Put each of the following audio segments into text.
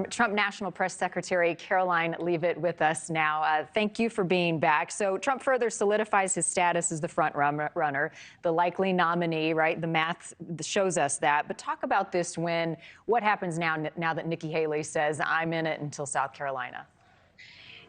Trump National Press Secretary Karoline Leavitt with us now. Thank you for being back. So Trump further solidifies his status as the front runner, the likely nominee, right? The math shows us that. But talk about this win. What happens now that Nikki Haley says, I'm in it until South Carolina?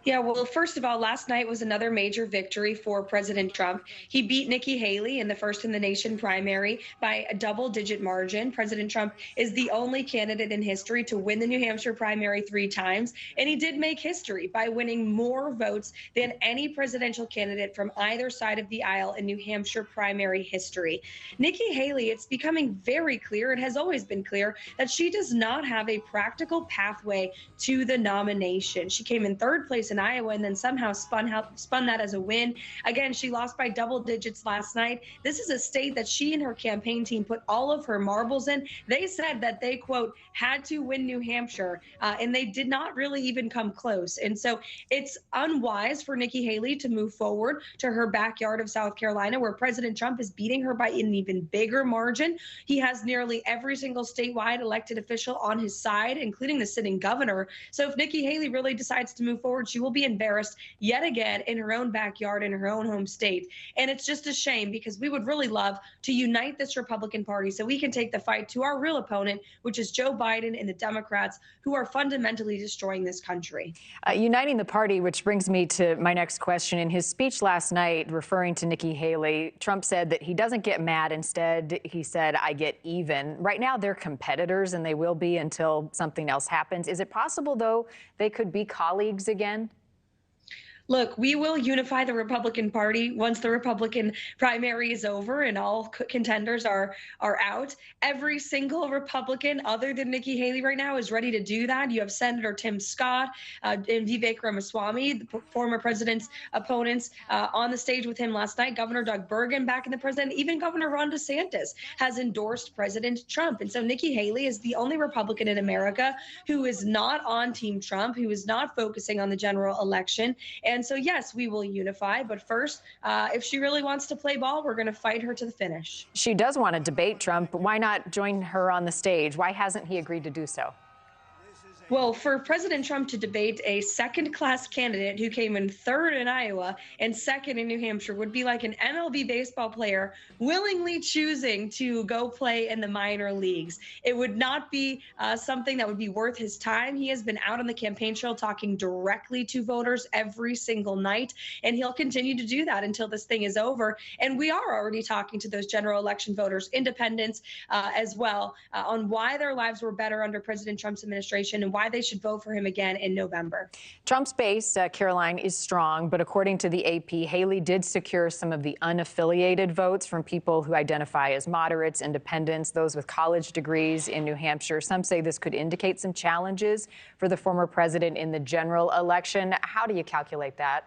Yeah, well, first of all, last night was another major victory for President Trump. He beat Nikki Haley in the First in the Nation primary by a double-digit margin. President Trump is the only candidate in history to win the New Hampshire primary 3 times, and he did make history by winning more votes than any presidential candidate from either side of the aisle in New Hampshire primary history. Nikki Haley, it's becoming very clear, it has always been clear, that she does not have a practical pathway to the nomination. She came in 3rd place in Iowa and then somehow spun that as a win. Again, she lost by double digits last night. This is a state that she and her campaign team put all of her marbles in. They said that they, quote, had to win New Hampshire, and they did not really even come close. And so it's unwise for Nikki Haley to move forward to her backyard of South Carolina, where President Trump is beating her by an even bigger margin. He has nearly every single statewide elected official on his side, including the sitting governor. So if Nikki Haley really decides to move forward, she will be embarrassed yet again in her own backyard, in her own home state. And it's just a shame, because we would really love to unite this Republican Party so we can take the fight to our real opponent, which is Joe Biden and the Democrats, who are fundamentally destroying this country. Uniting the party, which brings me to my next question. In his speech last night, referring to Nikki Haley, Trump said that he doesn't get mad. Instead, he said, I get even. Right now, they're competitors, and they will be until something else happens. Is it possible, though, they could be colleagues again? Look, we will unify the Republican Party once the Republican primary is over and all contenders are out. Every single Republican other than Nikki Haley right now is ready to do that. You have Senator Tim Scott and Vivek Ramaswamy, the former president's opponents, on the stage with him last night. Governor Doug Burgum back in the president. Even Governor Ron DeSantis has endorsed President Trump. And so Nikki Haley is the only Republican in America who is not on Team Trump, who is not focusing on the general election. And so, yes, we will unify. But first, if she really wants to play ball, we're going to fight her to the finish. She does want to debate Trump. Why not join her on the stage? Why hasn't he agreed to do so? Well, for President Trump to debate a second-class candidate who came in 3rd in Iowa and 2nd in New Hampshire would be like an MLB baseball player willingly choosing to go play in the minor leagues. It would not be something that would be worth his time. He has been out on the campaign trail talking directly to voters every single night, and he'll continue to do that until this thing is over. And we are already talking to those general election voters, independents as well, on why their lives were better under President Trump's administration and why they should vote for him again in November. Trump's base, Karoline, is strong, but according to the AP, Haley did secure some of the unaffiliated votes from people who identify as moderates, independents, those with college degrees in New Hampshire. Some say this could indicate some challenges for the former president in the general election. How do you calculate that?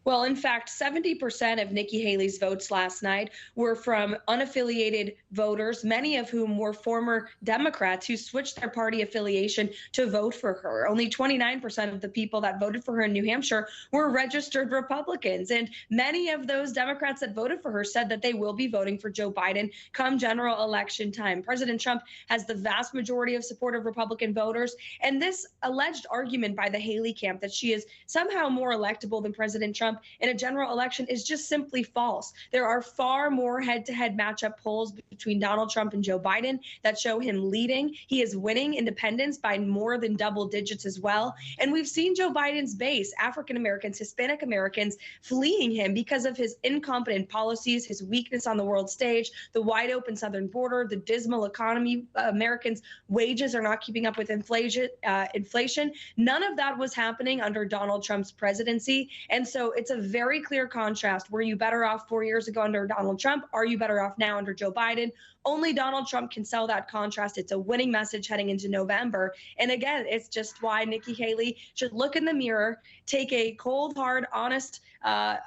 Well, in fact, 70% of Nikki Haley's votes last night were from unaffiliated voters, many of whom were former Democrats who switched their party affiliation to vote for her. Only 29% of the people that voted for her in New Hampshire were registered Republicans. And many of those Democrats that voted for her said that they will be voting for Joe Biden come general election time. President Trump has the vast majority of support of Republican voters. And this alleged argument by the Haley camp that she is somehow more electable than President Trump in a general election is just simply false. There are far more head-to-head matchup polls between Donald Trump and Joe Biden that show him leading. He is winning independents by more than double digits as well. And we've seen Joe Biden's base, African Americans, Hispanic Americans, fleeing him because of his incompetent policies, his weakness on the world stage, the wide open southern border, the dismal economy. Americans' wages are not keeping up with inflation. None of that was happening under Donald Trump's presidency. And so it's a very clear contrast. Were you better off 4 years ago under Donald Trump? Are you better off now under Joe Biden? Only Donald Trump can sell that contrast. It's a winning message heading into November. And again, it's just why Nikki Haley should look in the mirror, take a cold, hard, honest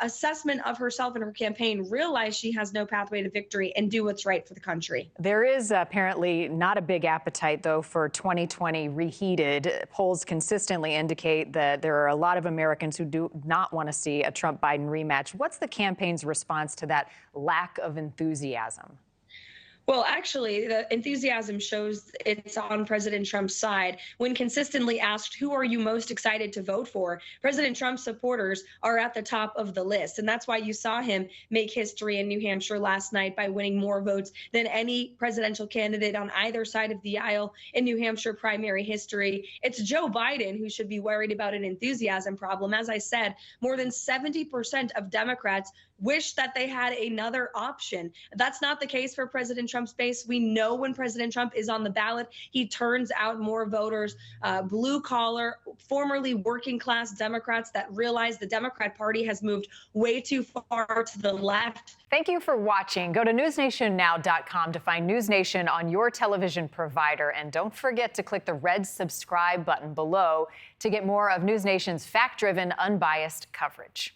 assessment of herself and her campaign, realize she has no pathway to victory, and do what's right for the country. There is apparently not a big appetite, though, for 2020 reheated. Polls consistently indicate that there are a lot of Americans who do not want to see a Trump-Biden rematch. What's the campaign's response to that lack of enthusiasm? Well, actually, the enthusiasm shows it's on President Trump's side. When consistently asked, who are you most excited to vote for? President Trump's supporters are at the top of the list. And that's why you saw him make history in New Hampshire last night by winning more votes than any presidential candidate on either side of the aisle in New Hampshire primary history. It's Joe Biden who should be worried about an enthusiasm problem. As I said, more than 70% of Democrats wish that they had another option. That's not the case for President Trump's base. We know when President Trump is on the ballot, he turns out more voters, blue collar, formerly working class Democrats that realize the Democrat Party has moved way too far to the left. Thank you for watching. Go to newsnationnow.com to find News Nation on your television provider. And don't forget to click the red subscribe button below to get more of News Nation's fact-driven, unbiased coverage.